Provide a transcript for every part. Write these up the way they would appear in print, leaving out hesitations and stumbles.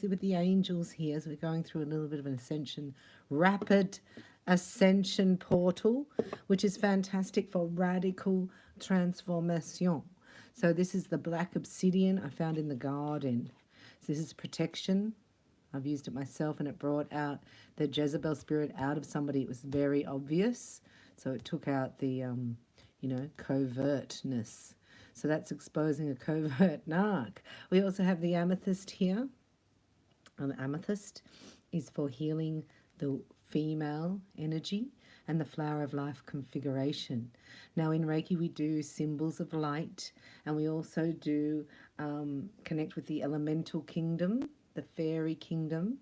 see with the angels here, so we're going through a little bit of an ascension, rapid ascension portal, which is fantastic for radical transformation. So this is the black obsidian I found in the garden. So this is protection. I've used it myself, and it brought out the Jezebel spirit out of somebody. It was very obvious. So it took out the, you know, covertness. So that's exposing a covert narc. We also have the amethyst here. Amethyst is for healing the female energy and the flower of life configuration. Now in Reiki we do symbols of light, and we also do connect with the elemental kingdom, the fairy kingdom,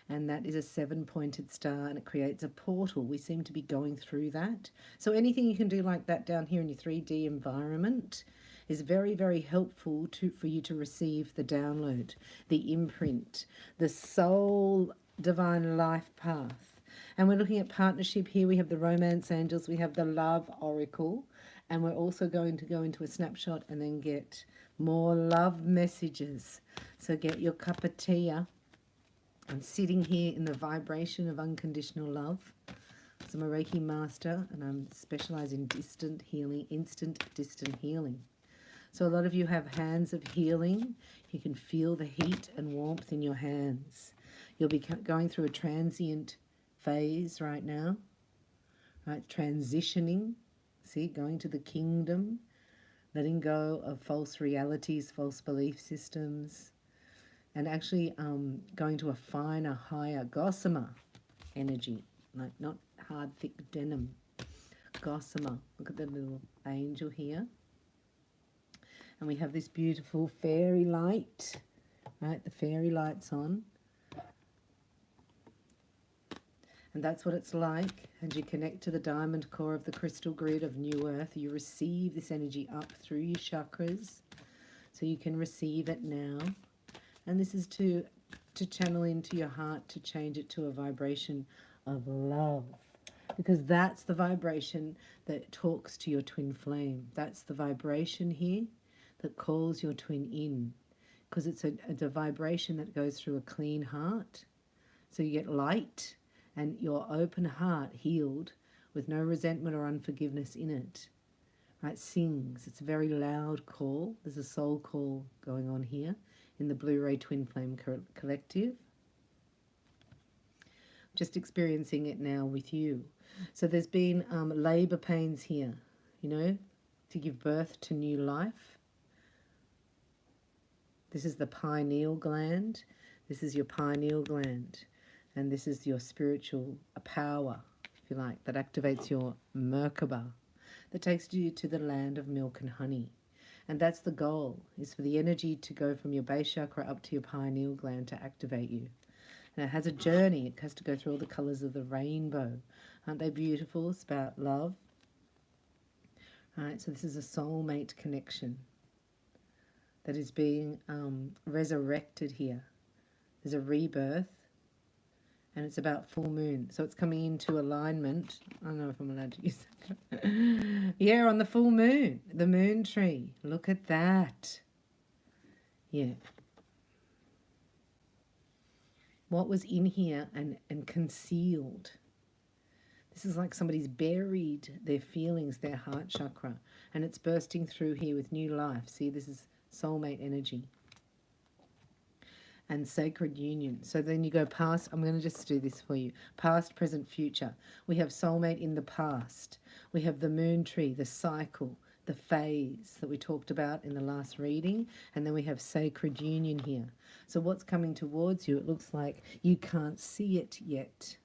and that is a 7-pointed star, and it creates a portal. We seem to be going through that. So anything you can do like that down here in your 3D environment is very, very helpful for you to receive the download, the imprint, the soul divine life path. And we're looking at partnership here. We have the romance angels, we have the love oracle, and we're also going to go into a snapshot and then get more love messages. So get your cup of tea. I'm sitting here in the vibration of unconditional love. So I'm a Reiki master, and I'm specialized in distant healing, instant distant healing. So a lot of you have hands of healing. You can feel the heat and warmth in your hands. You'll be going through a transient phase right now, right? Transitioning, see, going to the kingdom, letting go of false realities, false belief systems, and actually going to a finer, higher gossamer energy, like not hard, thick denim. Gossamer. Look at the little angel here. And we have this beautiful fairy light, right? The fairy light's on. And that's what it's like. As you connect to the diamond core of the crystal grid of New Earth, you receive this energy up through your chakras. So you can receive it now. And this is to channel into your heart, to change it to a vibration of love. Because that's the vibration that talks to your twin flame. That's the vibration here that calls your twin in. Because it's a vibration that goes through a clean heart. So you get light and your open heart healed with no resentment or unforgiveness in it. Right? Sings. It's a very loud call. There's a soul call going on here in the Blu-ray Twin Flame Collective. Just experiencing it now with you. So there's been labor pains here, you know, to give birth to new life. This is the pineal gland. This is your pineal gland. And this is your spiritual power, if you like, that activates your Merkaba, that takes you to the land of milk and honey. And that's the goal, is for the energy to go from your base chakra up to your pineal gland to activate you. And it has a journey. It has to go through all the colors of the rainbow. Aren't they beautiful? It's about love. All right, so this is a soulmate connection that is being resurrected here. There's a rebirth, and it's about full moon. So it's coming into alignment. I don't know if I'm allowed to use that. Yeah, on the full moon, the moon tree. Look at that. Yeah. What was in here and concealed. This is like somebody's buried their feelings, their heart chakra, and it's bursting through here with new life. See, this is soulmate energy. And sacred union. So then you go past, I'm going to just do this for you. Past, present, future. We have soulmate in the past. We have the moon tree, the cycle, the phase that we talked about in the last reading. And then we have sacred union here. So what's coming towards you? It looks like you can't see it yet.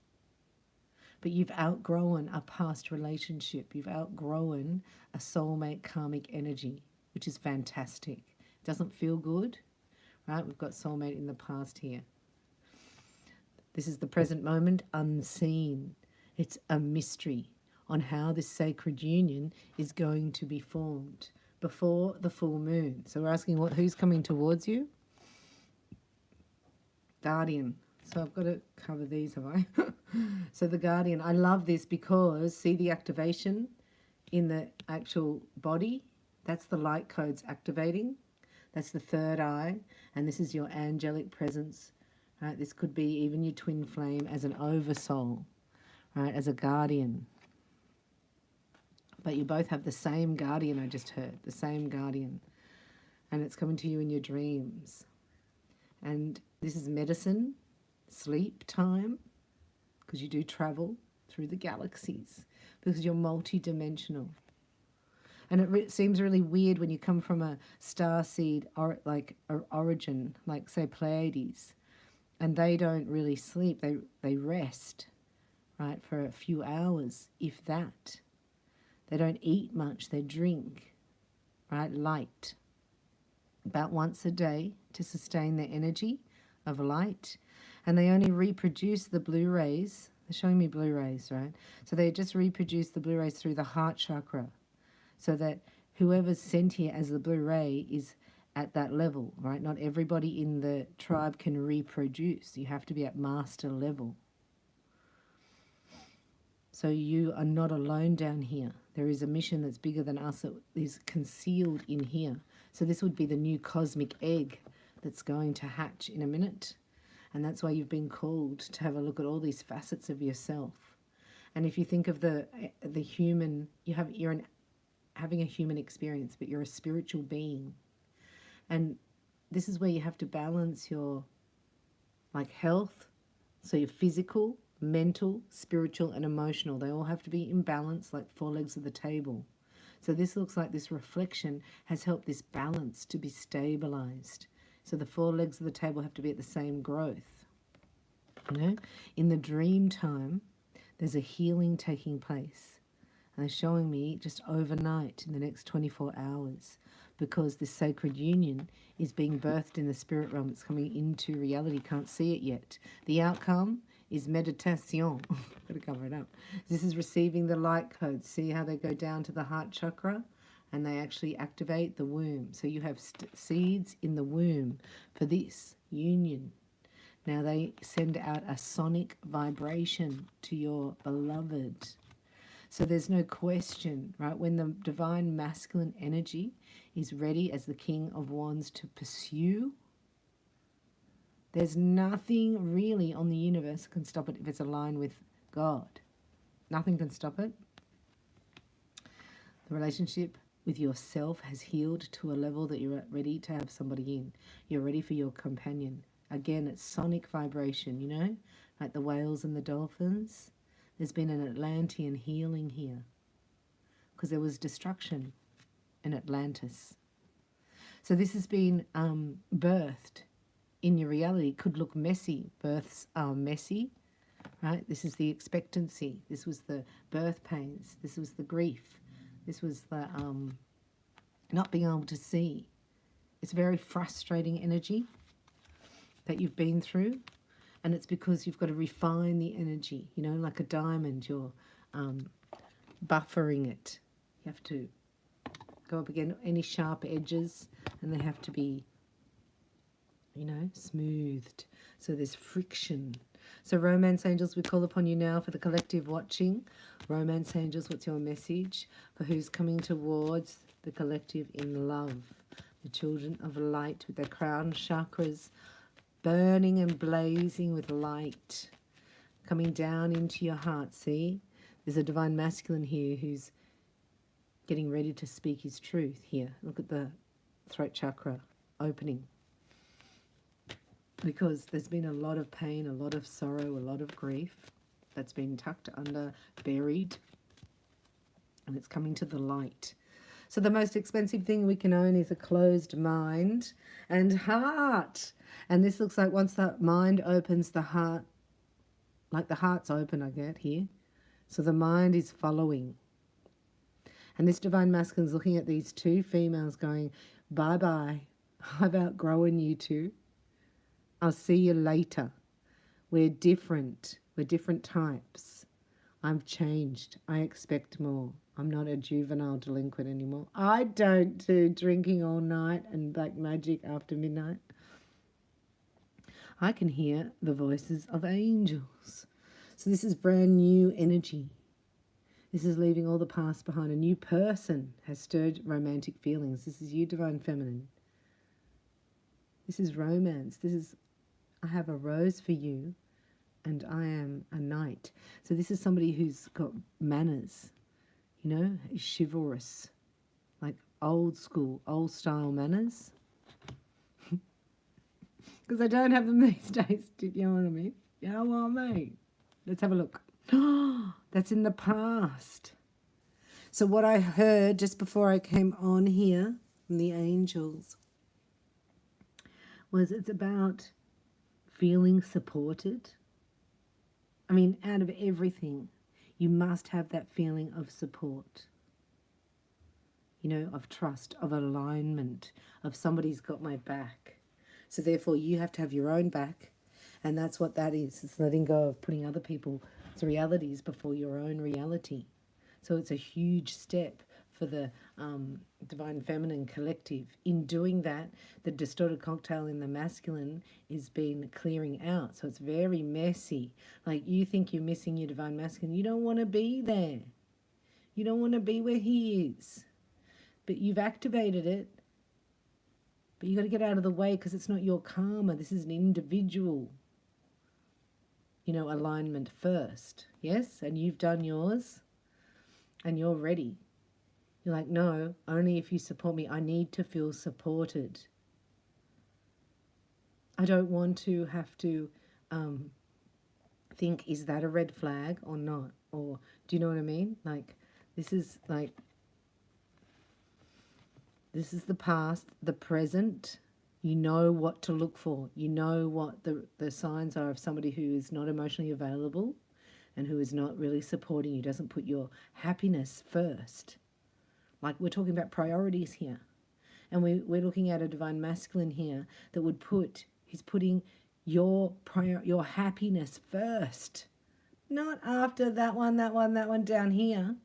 But you've outgrown a past relationship. You've outgrown a soulmate karmic energy, which is fantastic. It doesn't feel good. Right, we've got soulmate in the past here. This is the present moment, unseen. It's a mystery on how this sacred union is going to be formed before the full moon. So we're asking who's coming towards you? Guardian. So I've got to cover these, have I? So the Guardian. I love this because, see the activation in the actual body? That's the light codes activating. That's the third eye, and this is your angelic presence, right? This could be even your twin flame as an oversoul, right, as a guardian. But you both have the same guardian, I just heard, the same guardian. And it's coming to you in your dreams. And this is medicine, sleep time, because you do travel through the galaxies, because you're multi-dimensional. And it seems really weird when you come from a starseed or origin, like say Pleiades, and they don't really sleep. They rest, right, for a few hours, if that. They don't eat much. They drink, right, light, about once a day to sustain their energy of light. And they only reproduce the blue rays. They're showing me blue rays, right? So they just reproduce the blue rays through the heart chakra, so that whoever's sent here as the blue ray is at that level, right? Not everybody in the tribe can reproduce. You have to be at master level. So you are not alone down here. There is a mission that's bigger than us that is concealed in here. So this would be the new cosmic egg that's going to hatch in a minute. And that's why you've been called to have a look at all these facets of yourself. And if you think of the human, you're having a human experience, but you're a spiritual being. And this is where you have to balance your health, so your physical, mental, spiritual, and emotional. They all have to be in balance, like four legs of the table. So this looks like this reflection has helped this balance to be stabilized. So the four legs of the table have to be at the same growth. You know, in the dream time, there's a healing taking place. And they're showing me just overnight in the next 24 hours, because this sacred union is being birthed in the spirit realm. It's coming into reality. Can't see it yet. The outcome is meditation. Gotta cover it up. This is receiving the light codes. See how they go down to the heart chakra and they actually activate the womb. So you have seeds in the womb for this union. Now they send out a sonic vibration to your beloved. So there's no question, right? When the divine masculine energy is ready as the King of Wands to pursue, there's nothing really on the universe can stop it if it's aligned with God. Nothing can stop it. The relationship with yourself has healed to a level that you're ready to have somebody in. You're ready for your companion. Again, it's sonic vibration, you know, like the whales and the dolphins. There's been an Atlantean healing here because there was destruction in Atlantis. So this has been birthed in your reality. It could look messy. Births are messy, right? This is the expectancy. This was the birth pains. This was the grief. This was the not being able to see. It's very frustrating energy that you've been through. And it's because you've got to refine the energy, you know, like a diamond, you're buffering it. You have to go up against any sharp edges, and they have to be, you know, smoothed. So there's friction. So romance angels, we call upon you now for the collective watching. Romance angels, what's your message for who's coming towards the collective in love? The children of light with their crown chakras burning and blazing with light, coming down into your heart. See, there's a divine masculine here who's getting ready to speak his truth here. Look at the throat chakra opening. Because there's been a lot of pain, a lot of sorrow, a lot of grief that's been tucked under, buried, and it's coming to the light. So the most expensive thing we can own is a closed mind and heart. And this looks like once the mind opens, the heart, like the heart's open, I get here. So the mind is following. And this divine masculine is looking at these two females going, bye-bye. I've outgrown you two. I'll see you later. We're different. We're different types. I've changed. I expect more. I'm not a juvenile delinquent anymore. I don't do drinking all night and black magic after midnight. I can hear the voices of angels. So this is brand new energy. This is leaving all the past behind. A new person has stirred romantic feelings. This is you, divine feminine. This is romance. This is, I have a rose for you and I am a knight. So this is somebody who's got manners, you know, is chivalrous, like old school, old style manners. Because I don't have them these days, if you know what I mean. You know what I mean? Let's have a look. That's in the past. So what I heard just before I came on here from the angels was it's about feeling supported. I mean, out of everything, you must have that feeling of support, you know, of trust, of alignment, of somebody's got my back. So therefore you have to have your own back, and that's what that is. It's letting go of putting other people's realities before your own reality. So it's a huge step for the divine feminine collective. In doing that, the distorted cocktail in the masculine is been clearing out. So it's very messy. Like, you think you're missing your divine masculine. You don't want to be there. You don't want to be where he is. But you've activated it. But you got to get out of the way because it's not your karma. This is an individual, you know, alignment first. Yes? And you've done yours and you're ready. You're like, no, only if you support me. I need to feel supported. I don't want to have to think, is that a red flag or not? Or do you know what I mean? Like, this is like, this is the past, the present. You know what to look for. You know what the signs are of somebody who is not emotionally available and who is not really supporting you, doesn't put your happiness first. Like, we're talking about priorities here. And we're looking at a divine masculine here that would put, he's putting your happiness first. Not after that one down here.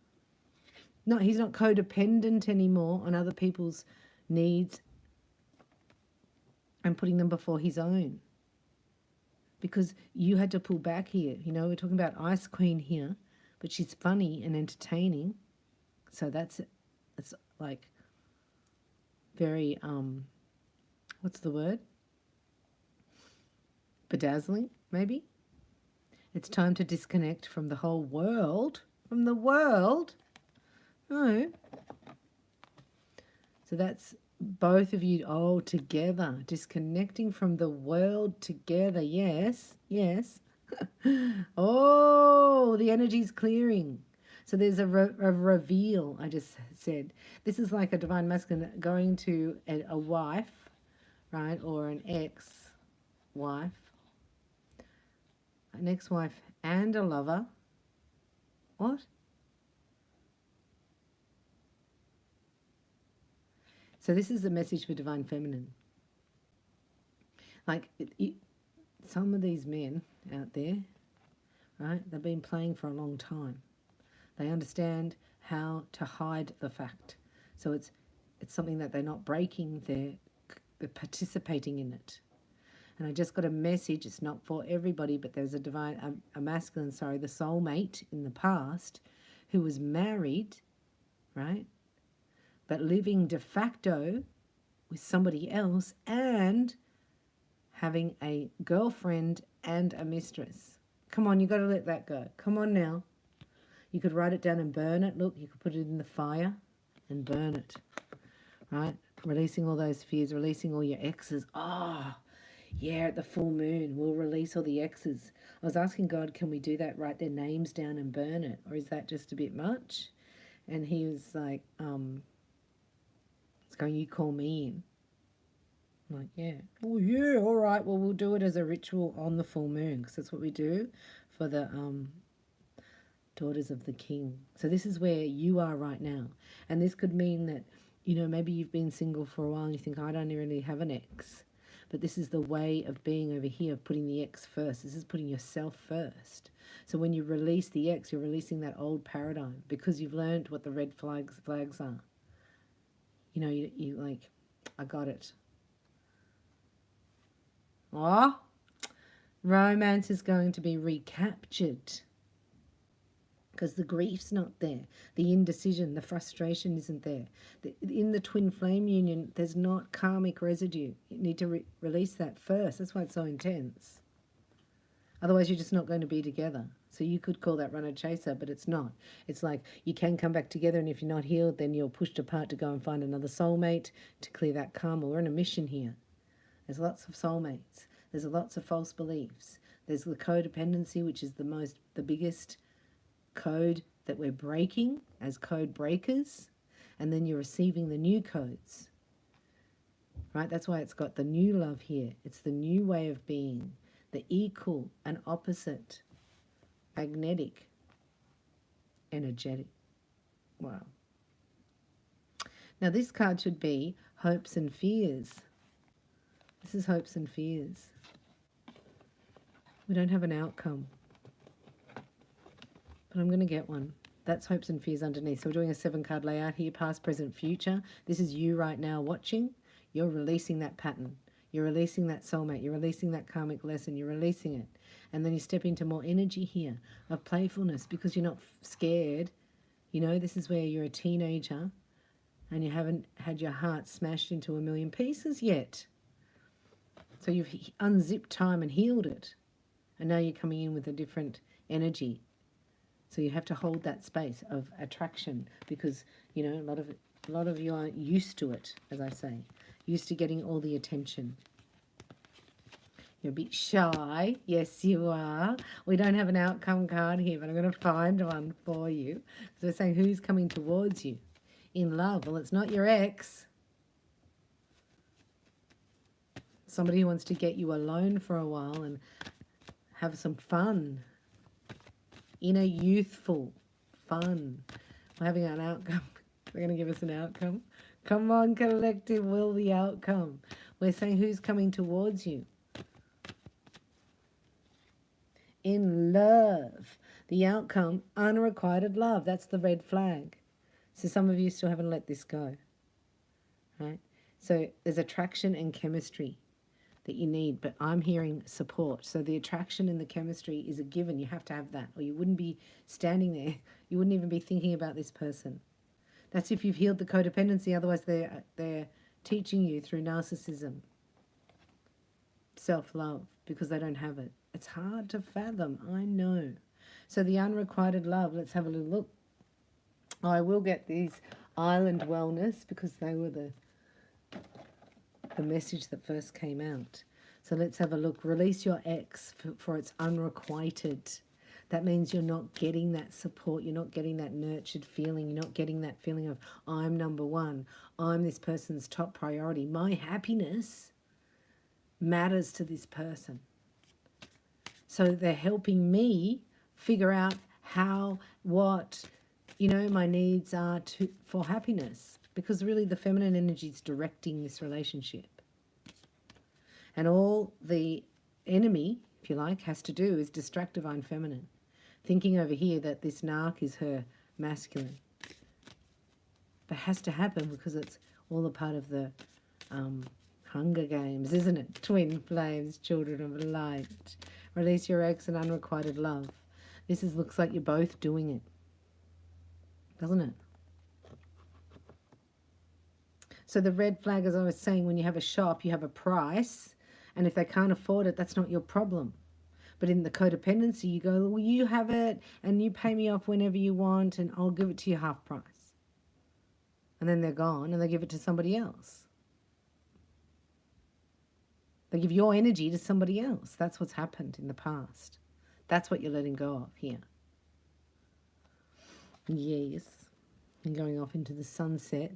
No, he's not codependent anymore on other people's needs and putting them before his own. Because you had to pull back here. You know, we're talking about Ice Queen here, but she's funny and entertaining. So it's like very, what's the word? Bedazzling, maybe? It's time to disconnect from the whole world. From the world? No. So that's both of you all together, disconnecting from the world together. Yes, yes. Oh, the energy's clearing. So there's a reveal, I just said. This is like a divine masculine going to a wife, right, or an ex-wife, and a lover. What? So this is the message for divine feminine. Like, some of these men out there, right, they've been playing for a long time. They understand how to hide the fact. So it's something that they're not breaking, they're participating in it. And I just got a message, it's not for everybody, but there's a masculine, the soulmate in the past who was married, right, but living de facto with somebody else and having a girlfriend and a mistress. Come on, you got to let that go. Come on now. You could write it down and burn it. Look, you could put it in the fire and burn it, right? Releasing all those fears, releasing all your exes. Oh, yeah, at the full moon, we'll release all the exes. I was asking God, can we do that, write their names down and burn it? Or is that just a bit much? And he was like, it's going, you call me in. I'm like, yeah. Oh, yeah, all right. Well, we'll do it as a ritual on the full moon, because that's what we do for the daughters of the king. So this is where you are right now. And this could mean that, you know, maybe you've been single for a while and you think, I don't really have an ex. But this is the way of being over here, of putting the ex first. This is putting yourself first. So when you release the ex, you're releasing that old paradigm, because you've learned what the red flags are. You know, you like, I got it. Oh, romance is going to be recaptured. because the grief's not there. The indecision, the frustration isn't there. In the twin flame union, there's not karmic residue. You need to release that first. That's why it's so intense. Otherwise, you're just not going to be together. So you could call that runner chaser, but it's not. It's like you can come back together, and if you're not healed, then you're pushed apart to go and find another soulmate to clear that karma. We're on a mission here. There's lots of soulmates. There's lots of false beliefs. There's the codependency, which is the biggest code that we're breaking as code breakers, and then you're receiving the new codes, right? That's why it's got the new love here. It's the new way of being, the equal and opposite, magnetic, energetic. Wow. Now this card should be hopes and fears. This is hopes and fears. We don't have an outcome, but I'm going to get one. That's hopes and fears underneath. So we're doing a 7-card layout here, past, present, future. This is you right now watching. You're releasing that pattern. You're releasing that soulmate. You're releasing that karmic lesson. You're releasing it. And then you step into more energy here of playfulness because you're not scared. You know, this is where you're a teenager and you haven't had your heart smashed into a million pieces yet. So you've unzipped time and healed it. And now you're coming in with a different energy. So you have to hold that space of attraction because, you know, a lot of you are used to it, as I say, used to getting all the attention. You're a bit shy. Yes, you are. We don't have an outcome card here, but I'm going to find one for you. So we're saying who's coming towards you in love. Well, it's not your ex. Somebody who wants to get you alone for a while and have some fun. Inner youthful fun. We're having an outcome. They're going to give us an outcome. Come on, collective will, the outcome. We're saying who's coming towards you. In love. The outcome, unrequited love. That's the red flag. So some of you still haven't let this go. Right? So there's attraction and chemistry that you need, but I'm hearing support. So the attraction and the chemistry is a given. You have to have that, or you wouldn't be standing there. You wouldn't even be thinking about this person. That's if you've healed the codependency. Otherwise, they're teaching you through narcissism, self-love, because they don't have it. It's hard to fathom, I know. So the unrequited love, let's have a little look. Oh, I will get these island wellness because they were the message that first came out. So let's have a look. Release your ex for its unrequited. That means you're not getting that support. You're not getting that nurtured feeling. You're not getting that feeling of I'm number one. I'm this person's top priority. My happiness matters to this person. So they're helping me figure out how, what, you know, my needs are for happiness. Because really the feminine energy is directing this relationship. And all the enemy, if you like, has to do is distract divine feminine. Thinking over here that this narc is her masculine. That has to happen because it's all a part of the Hunger Games, isn't it? Twin flames, children of light. Release your ex and unrequited love. This looks like you're both doing it. Doesn't it? So the red flag, as I was saying, when you have a shop, you have a price. And if they can't afford it, that's not your problem. But in the codependency, you go, well, you have it and you pay me off whenever you want and I'll give it to you half price. And then they're gone and they give it to somebody else. They give your energy to somebody else. That's what's happened in the past. That's what you're letting go of here. Yes. And going off into the sunset.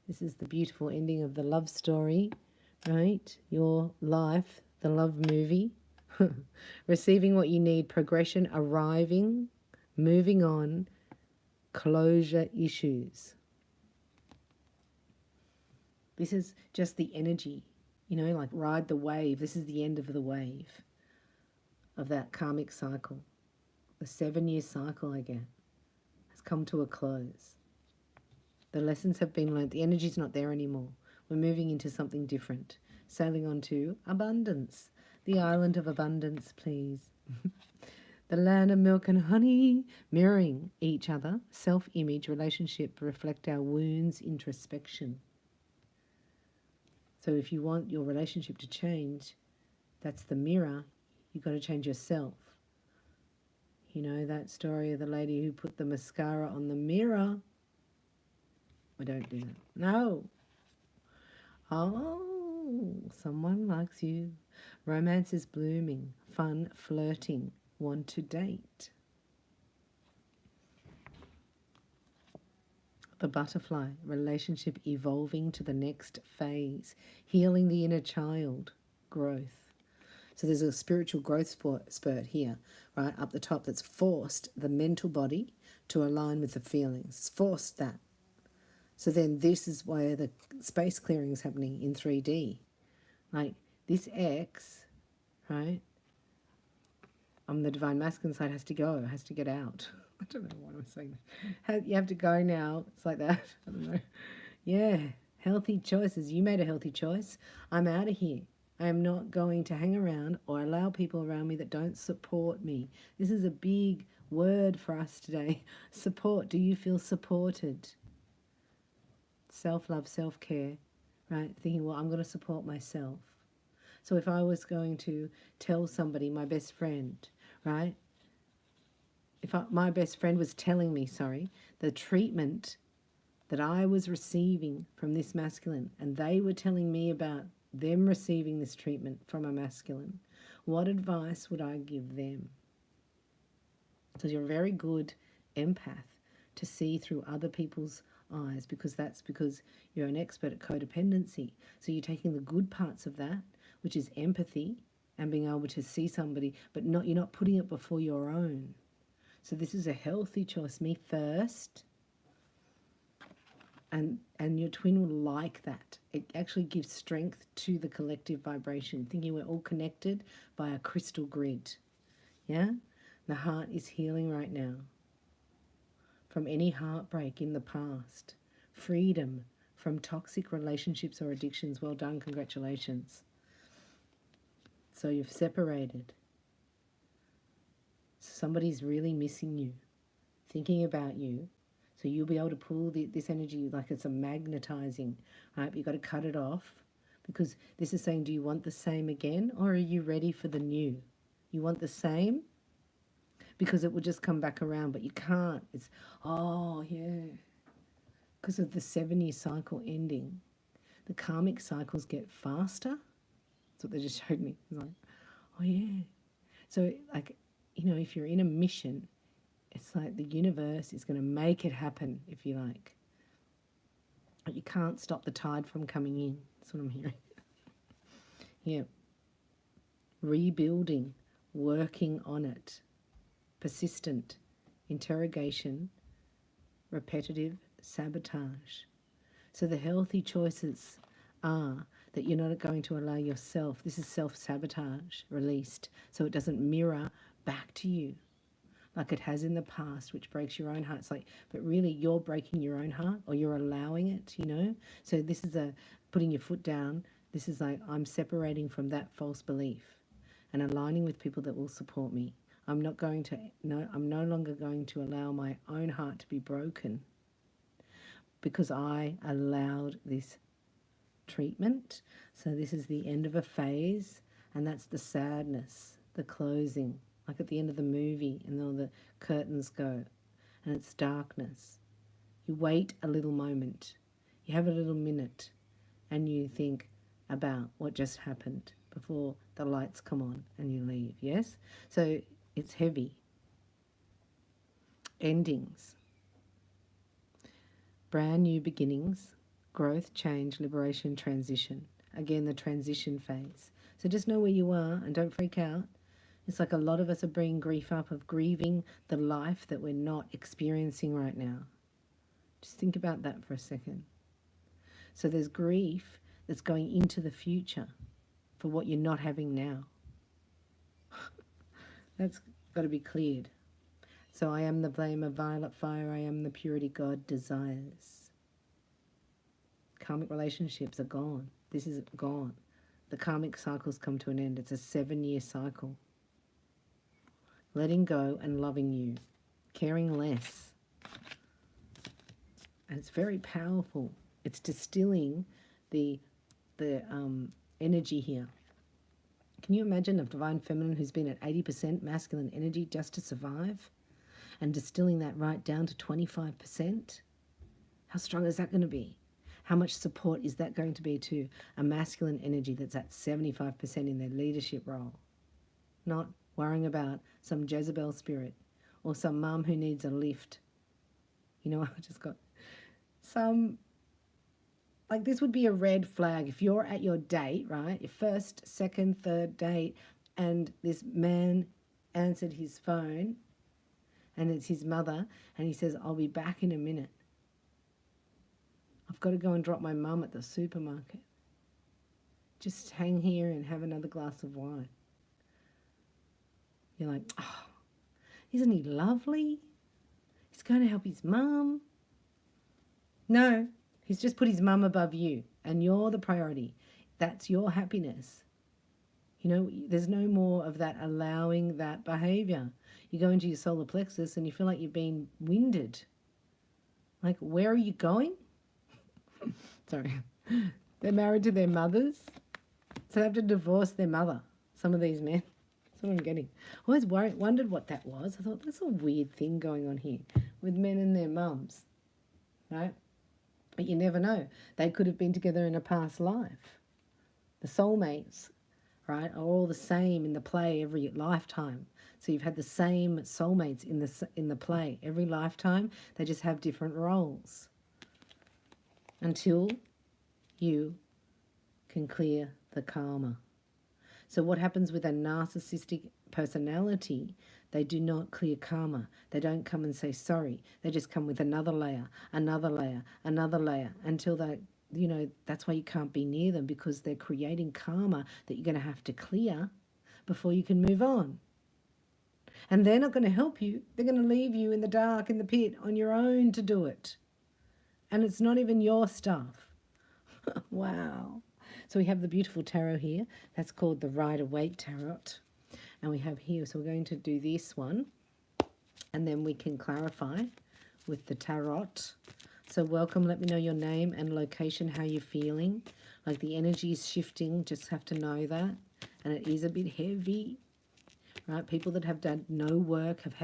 This is the beautiful ending of the love story, right? Your life, the love movie. Receiving what you need, progression, arriving, moving on, closure issues. This is just the energy, you know, like ride the wave. This is the end of the wave of that karmic cycle. The 7-year cycle I get has come to a close. The lessons have been learnt. The energy's not there anymore. We're moving into something different. Sailing on to abundance. The island of abundance, please. The land of milk and honey, mirroring each other, self-image, relationship, reflect our wounds, introspection. So if you want your relationship to change, that's the mirror. You've got to change yourself. You know that story of the lady who put the mascara on the mirror? I don't do that. No. Oh, someone likes you. Romance is blooming. Fun, flirting. Want to date. The butterfly, relationship evolving to the next phase. Healing the inner child. Growth. So there's a spiritual growth spurt here, right, up the top that's forced the mental body to align with the feelings. It's forced that. So then this is where the space clearing is happening in 3D. Like this X, right, on the divine masculine side has to go, has to get out. I don't know why I'm saying that. You have to go now. It's like that. I don't know. Yeah, healthy choices. You made a healthy choice. I'm out of here. I am not going to hang around or allow people around me that don't support me. This is a big word for us today. Support. Do you feel supported? Self-love, self-care, right? Thinking, well, I'm going to support myself. So if I was going to tell somebody, my best friend, right? If my best friend was telling me, the treatment that I was receiving from this masculine, and they were telling me about them receiving this treatment from a masculine, what advice would I give them? Because you're a very good empath to see through other people's eyes, because that's because you're an expert at codependency. So you're taking the good parts of that, which is empathy and being able to see somebody, but you're not putting it before your own. So this is a healthy choice. Me first. And your twin will like that. It actually gives strength to the collective vibration, thinking we're all connected by a crystal grid. Yeah? The heart is healing right now from any heartbreak in the past. Freedom from toxic relationships or addictions. Well done, congratulations. So you've separated. Somebody's really missing you, thinking about you. So you'll be able to pull this energy like it's a magnetizing, right? But you've got to cut it off, because this is saying, do you want the same again, or are you ready for the new? You want the same because it will just come back around, but you can't. It's, oh, yeah. Because of the 7-year cycle ending, the karmic cycles get faster. That's what they just showed me. It's like, oh, yeah. So, like, you know, if you're in a mission, it's like the universe is going to make it happen, if you like. But you can't stop the tide from coming in. That's what I'm hearing. Yeah. Rebuilding, working on it, persistent, interrogation, repetitive, sabotage. So the healthy choices are that you're not going to allow yourself, this is self-sabotage, released, so it doesn't mirror back to you like it has in the past, which breaks your own heart. It's like, but really you're breaking your own heart, or you're allowing it, you know? So this is a putting your foot down. This is like, I'm separating from that false belief and aligning with people that will support me. I'm no longer going to allow my own heart to be broken because I allowed this treatment. So this is the end of a phase, and that's the sadness, the closing. Like at the end of the movie and all the curtains go and it's darkness. You wait a little moment, you have a little minute, and you think about what just happened before the lights come on and you leave, yes? So it's heavy. Endings. Brand new beginnings, growth, change, liberation, transition. Again, the transition phase. So just know where you are and don't freak out. It's like a lot of us are bringing grief up, of grieving the life that we're not experiencing right now. Just think about that for a second. So there's grief that's going into the future for what you're not having now. That's got to be cleared. So I am the flame of violet fire. I am the purity God desires. Karmic relationships are gone. This is gone. The karmic cycles come to an end. It's a 7-year cycle. letting go and loving you, caring less. And it's very powerful. It's distilling the energy here. Can you imagine a divine feminine who's been at 80% masculine energy just to survive, and distilling that right down to 25%? How strong is that going to be? How much support is that going to be to a masculine energy that's at 75% in their leadership role? Not worrying about some Jezebel spirit or some mum who needs a lift. You know, I just got some, like, this would be a red flag if you're at your date, right? Your first, second, third date, and this man answered his phone and it's his mother, and he says, I'll be back in a minute. I've got to go and drop my mum at the supermarket. Just hang here and have another glass of wine. You're like, oh, isn't he lovely? He's going to help his mum. No, he's just put his mum above you, and you're the priority. That's your happiness. You know, there's no more of that allowing that behavior. You go into your solar plexus and you feel like you've been winded. Like, where are you going? Sorry. They're married to their mothers, so they have to divorce their mother, some of these men. That's what I'm getting. I always wondered what that was. I thought, that's a weird thing going on here with men and their mums, right? But you never know. They could have been together in a past life. The soulmates, right, are all the same in the play every lifetime. So you've had the same soulmates in the play every lifetime. They just have different roles until you can clear the karma. So what happens with a narcissistic personality? They do not clear karma. They don't come and say sorry. They just come with another layer, another layer, another layer, until they, you know, that's why you can't be near them, because they're creating karma that you're going to have to clear before you can move on. And they're not going to help you. They're going to leave you in the dark, in the pit, on your own to do it. And it's not even your stuff. Wow. So we have the beautiful tarot here. That's called the Rider-Waite Tarot. And we have here, so we're going to do this one. And then we can clarify with the tarot. So welcome, let me know your name and location, how you're feeling. Like the energy is shifting, just have to know that. And it is a bit heavy. Right? People that have done no work, have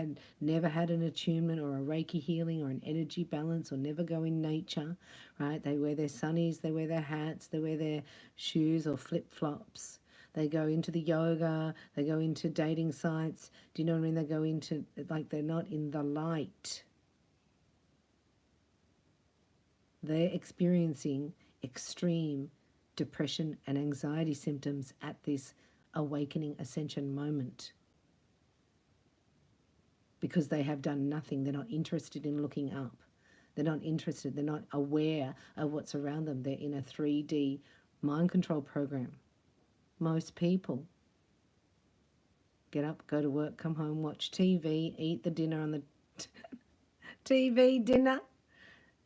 never had an attunement or a Reiki healing or an energy balance, or never go in nature, right? They wear their sunnies, they wear their hats, they wear their shoes or flip-flops. They go into the yoga, they go into dating sites. Do you know what I mean? They go into, like, they're not in the light. They're experiencing extreme depression and anxiety symptoms at this awakening ascension moment, because they have done nothing. They're not interested in looking up. They're not interested. They're not aware of what's around them. They're in a 3D mind control program. Most people get up, go to work, come home, watch TV, eat the dinner on the TV dinner,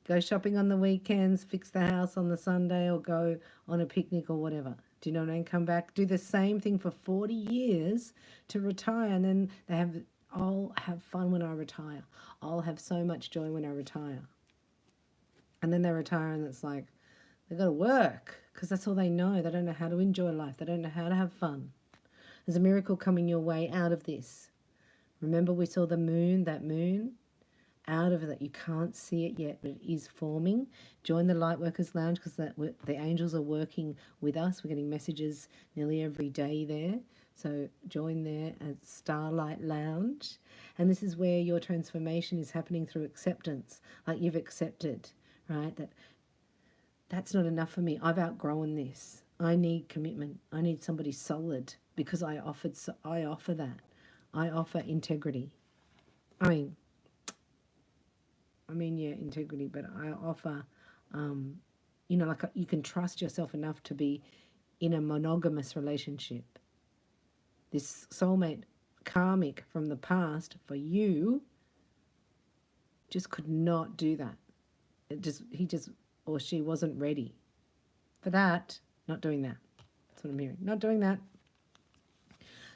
go shopping on the weekends, fix the house on the Sunday, or go on a picnic or whatever. Do you know what I mean? Come back, do the same thing for 40 years to retire, and then they have, I'll have fun when I retire. I'll have so much joy when I retire. And then they retire and it's like, they've got to work, because that's all they know. They don't know how to enjoy life. They don't know how to have fun. There's a miracle coming your way out of this. Remember we saw the moon, that moon? Out of it, you can't see it yet, but it is forming. Join the Lightworkers Lounge, because the angels are working with us. We're getting messages nearly every day there. So join there at Starlight Lounge. And this is where your transformation is happening through acceptance. Like, you've accepted, right? That's not enough for me. I've outgrown this. I need commitment. I need somebody solid, because I offer that. I offer integrity. I mean, yeah, integrity, but I offer, you know, like, you can trust yourself enough to be in a monogamous relationship. This soulmate, karmic from the past for you, just could not do that. He or she wasn't ready for that. Not doing that. That's what I'm hearing. Not doing that.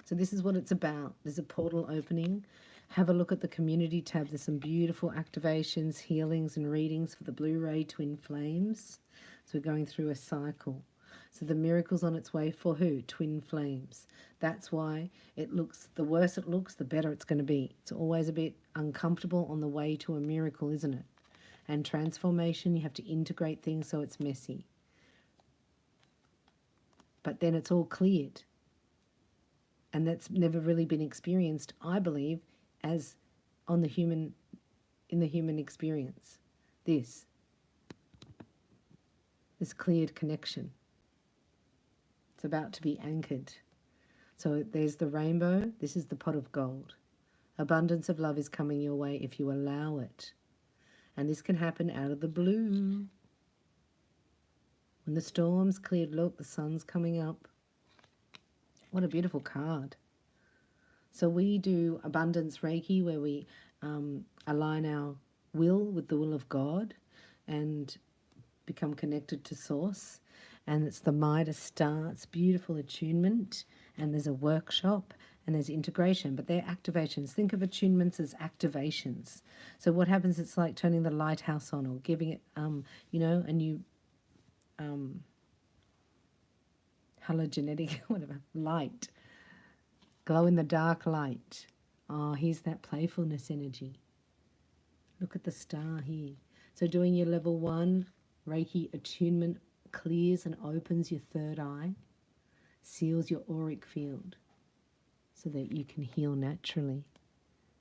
So this is what it's about. There's a portal opening. Have a look at the community tab. There's some beautiful activations, healings, and readings for the Blu-ray twin flames. So we're going through a cycle. So the miracle's on its way for who? Twin flames. That's why it looks, the worse it looks, the better it's going to be. It's always a bit uncomfortable on the way to a miracle, isn't it? And transformation, you have to integrate things so it's messy. But then it's all cleared. And that's never really been experienced, I believe, as on the human, in the human experience. This cleared connection. It's about to be anchored. So there's the rainbow. This is the pot of gold. Abundance of love is coming your way if you allow it. And this can happen out of the blue. When the storm's cleared, look, the sun's coming up. What a beautiful card. So we do abundance Reiki, where we align our will with the will of God and become connected to Source. And it's the Midas star. It's beautiful attunement. And there's a workshop and there's integration, but they're activations. Think of attunements as activations. So what happens, it's like turning the lighthouse on or giving it, you know, a new halogenetic, whatever, light. Glow in the dark light. Oh, here's that playfulness energy. Look at the star here. So doing your level 1 Reiki attunement clears and opens your third eye, seals your auric field so that you can heal naturally.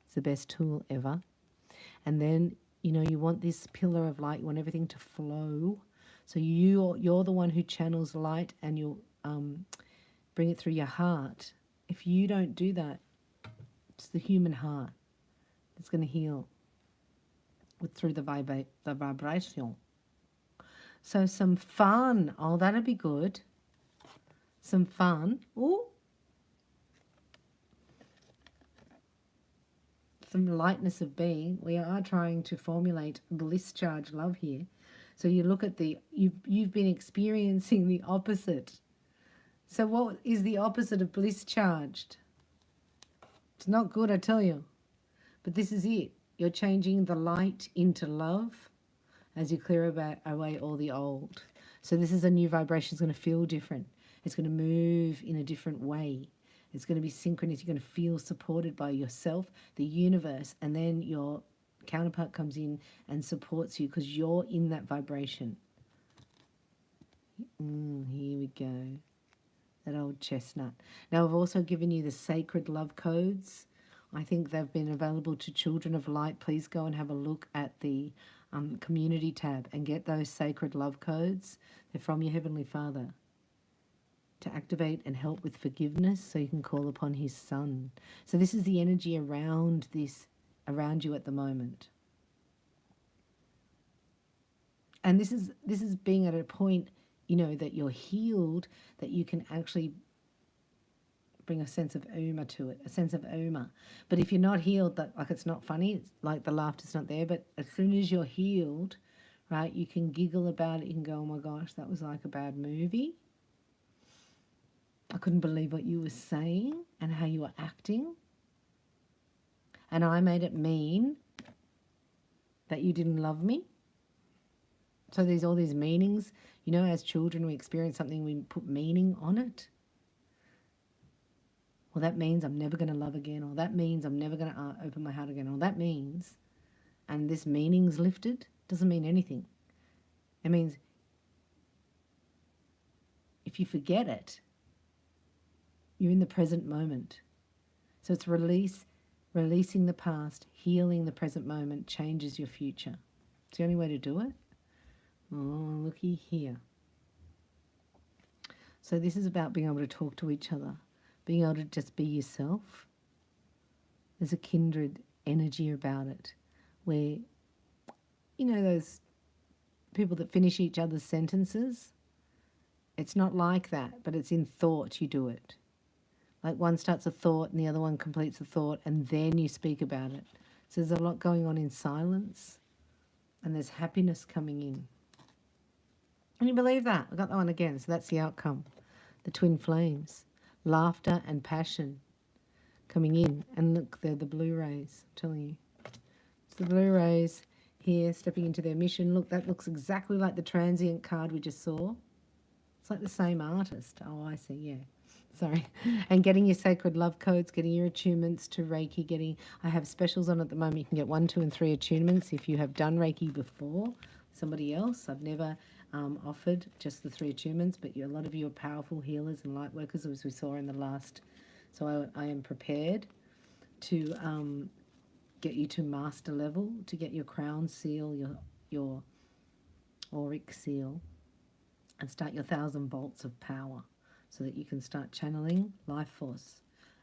It's the best tool ever. And then, you know, you want this pillar of light, you want everything to flow. So you're the one who channels light, and you'll bring it through your heart. If you don't do that, it's the human heart that's going to heal through the vibration. So some fun. Oh, that'd be good. Some fun. Ooh. Some lightness of being. We are trying to formulate bliss charge love here. So you look at you've been experiencing the opposite. So what is the opposite of bliss charged? It's not good, I tell you. But this is it. You're changing the light into love as you clear away all the old. So this is a new vibration. It's going to feel different. It's going to move in a different way. It's going to be synchronous. You're going to feel supported by yourself, the universe, and then your counterpart comes in and supports you because you're in that vibration. Here we go. That old chestnut. Now, I've also given you the sacred love codes. I think they've been available to children of light. Please go and have a look at the community tab and get those sacred love codes. They're from your Heavenly Father to activate and help with forgiveness so you can call upon His Son. So this is the energy around you at the moment. And this is being at a point, you know, that you're healed, that you can actually bring a sense of Uma to it, a sense of Uma. But if you're not healed, that like it's not funny, it's like the laughter's not there. But as soon as you're healed, right, you can giggle about it. You can go, oh my gosh, that was like a bad movie. I couldn't believe what you were saying and how you were acting. And I made it mean that you didn't love me. So there's all these meanings. You know, as children, we experience something, we put meaning on it. Well, that means I'm never going to love again, or that means I'm never going to open my heart again, or that means, and this meaning's lifted, doesn't mean anything. It means if you forget it, you're in the present moment. So it's releasing the past, healing the present moment, changes your future. It's the only way to do it. Oh, looky here. So this is about being able to talk to each other, being able to just be yourself. There's a kindred energy about it where, you know, those people that finish each other's sentences, it's not like that, but it's in thought you do it. Like one starts a thought and the other one completes a thought and then you speak about it. So there's a lot going on in silence and there's happiness coming in. Can you believe that? I got that one again. So that's the outcome. The twin flames. Laughter and passion. coming in. And look, they're the blue rays, I'm telling you. It's the blue rays here stepping into their mission. Look, that looks exactly like the transient card we just saw. It's like the same artist. Oh, I see, yeah. Sorry. And getting your sacred love codes, getting your attunements to Reiki, I have specials on at the moment. You can get 1, 2, and 3 attunements if you have done Reiki before. Somebody else. I've never offered just the 3 attunements, but a lot of you are powerful healers and light workers, as we saw in the last. So I am prepared to get you to master level, to get your crown seal, your auric seal, and start your 1,000 volts of power, so that you can start channeling life force.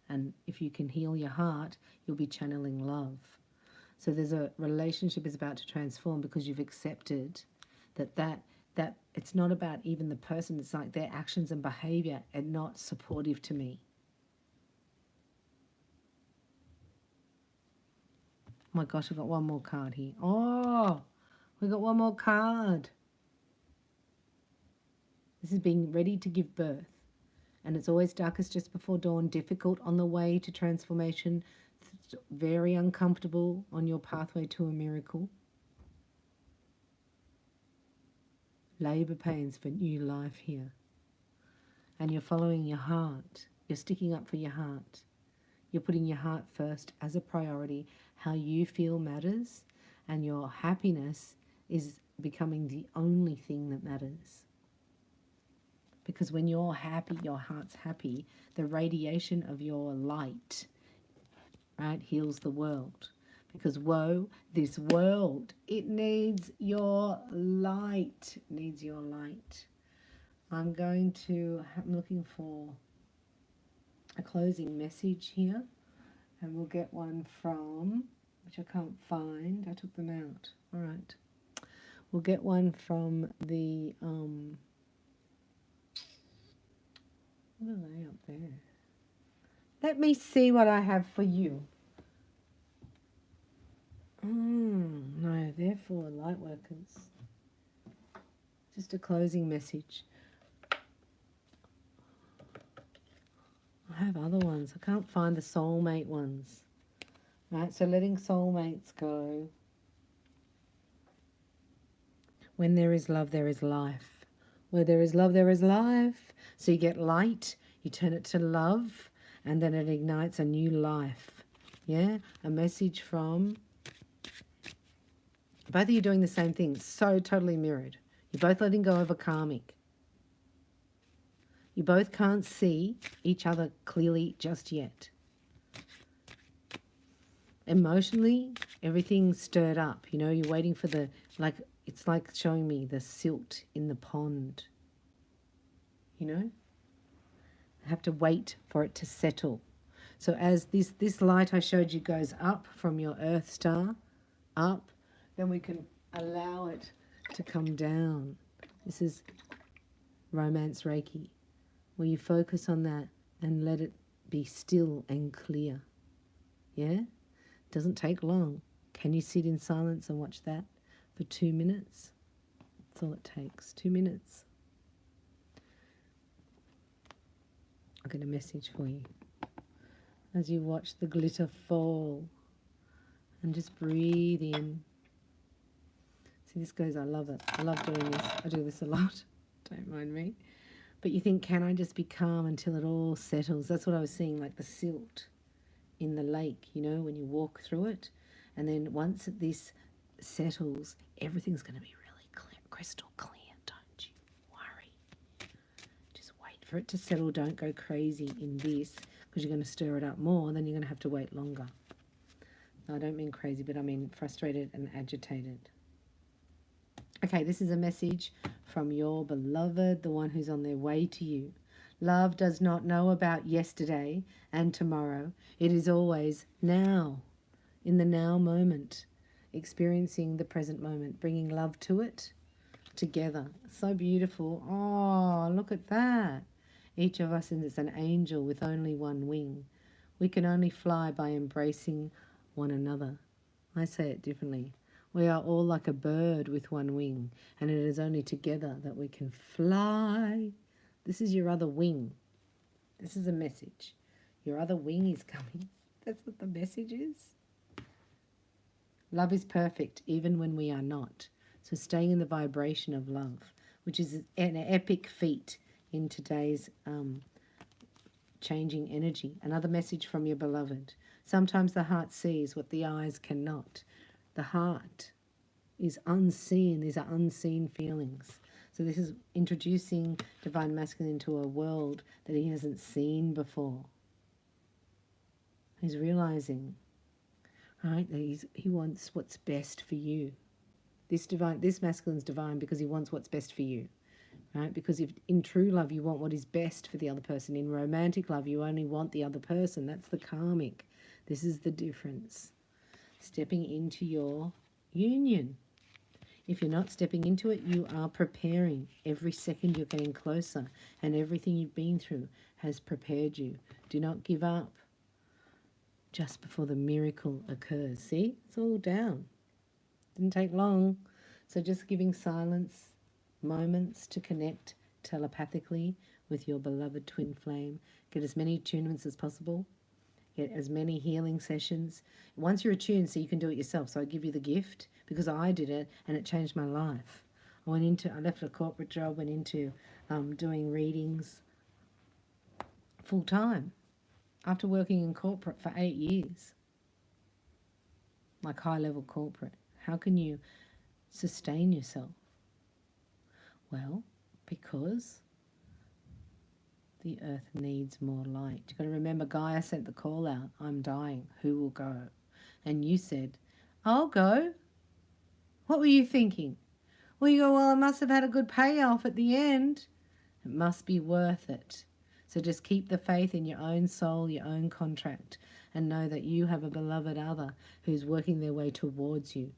And if you can heal your heart, you'll be channeling love. So there's a relationship is about to transform because you've accepted that it's not about even the person. It's like their actions and behavior are not supportive to me. Oh my gosh, I've got one more card here. Oh, we got one more card. This is being ready to give birth. And it's always darkest just before dawn, difficult on the way to transformation, very uncomfortable on your pathway to a miracle. Labor pains for new life here. And you're following your heart. You're sticking up for your heart. You're putting your heart first as a priority. How you feel matters, and your happiness is becoming the only thing that matters. Because when you're happy, your heart's happy, the radiation of your light, right, heals the world. Because whoa, this world, it needs your light. It needs your light. I'm looking for a closing message here. And we'll get one from, which I can't find. I took them out. All right. We'll get one from the, what are they up there? Let me see what I have for you. No, they're for light workers. Just a closing message. I have other ones. I can't find the soulmate ones. Right, so letting soulmates go. When there is love, there is life. Where there is love, there is life. So you get light, you turn it to love, and then it ignites a new life. Yeah, a message from... Both of you doing the same thing, so totally mirrored. You're both letting go of a karmic. You both can't see each other clearly just yet. Emotionally, everything's stirred up. You know, you're waiting for it's like showing me the silt in the pond. You know? I have to wait for it to settle. So as this light I showed you goes up from your earth star, up, then we can allow it to come down. This is Romance Reiki, where you focus on that and let it be still and clear. Yeah? Doesn't take long. Can you sit in silence and watch that for 2 minutes? That's all it takes, 2 minutes. I'll get a message for you as you watch the glitter fall, and just breathe in. See, this goes, I love it. I love doing this. I do this a lot. Don't mind me. But you think, can I just be calm until it all settles? That's what I was seeing, like the silt in the lake, you know, when you walk through it. And then once this settles, everything's going to be really clear, crystal clear. Don't you worry. Just wait for it to settle. Don't go crazy in this, because you're going to stir it up more, and then you're going to have to wait longer. No, I don't mean crazy, but I mean frustrated and agitated. Okay, this is a message from your beloved, the one who's on their way to you. Love does not know about yesterday and tomorrow. It is always now, in the now moment, experiencing the present moment, bringing love to it together. So beautiful. Oh, look at that. Each of us is an angel with only one wing. We can only fly by embracing one another. I say it differently. We are all like a bird with one wing, and it is only together that we can fly. This is your other wing. This is a message. Your other wing is coming. That's what the message is. Love is perfect even when we are not. So staying in the vibration of love, which is an epic feat in today's changing energy. Another message from your beloved. Sometimes the heart sees what the eyes cannot. The heart is unseen. These are unseen feelings. So this is introducing Divine Masculine into a world that he hasn't seen before. He's realizing, right, that he wants what's best for you. This masculine's divine because he wants what's best for you. Right? Because if in true love you want what is best for the other person, in romantic love you only want the other person. That's the karmic. This is the difference. Stepping into your union. If you're not stepping into it, you are preparing. Every second you're getting closer, and everything you've been through has prepared you. Do not give up just before the miracle occurs. See, it's all down. Didn't take long. So just giving silence moments to connect telepathically with your beloved twin flame. Get as many attunements as possible. Get as many healing sessions. Once you're attuned, so you can do it yourself. So I give you the gift because I did it and it changed my life. I left a corporate job, went into doing readings full time after working in corporate for 8 years, like high level corporate. How can you sustain yourself? Well, because the earth needs more light. You've got to remember, Gaia sent the call out, I'm dying, who will go? And you said, I'll go. What were you thinking? Well, you go, well, I must have had a good payoff at the end. It must be worth it. So just keep the faith in your own soul, your own contract, and know that you have a beloved other who's working their way towards you.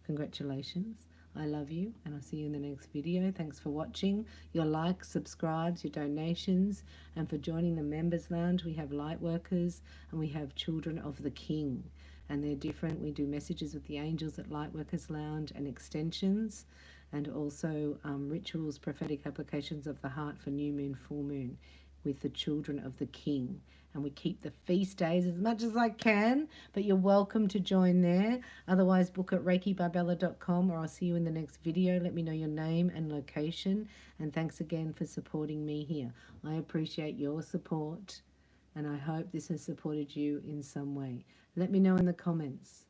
Congratulations. I love you, and I'll see you in the next video. Thanks for watching. Your likes, subscribes, your donations, and for joining the Members Lounge. We have Lightworkers and we have Children of the King, and they're different. We do messages with the angels at Lightworkers Lounge and extensions, and also rituals, prophetic applications of the heart for new moon, full moon with the Children of the King. And we keep the feast days as much as I can, but you're welcome to join there. Otherwise, book at reikibybella.com, or I'll see you in the next video. Let me know your name and location, and thanks again for supporting me here. I appreciate your support, and I hope this has supported you in some way. Let me know in the comments.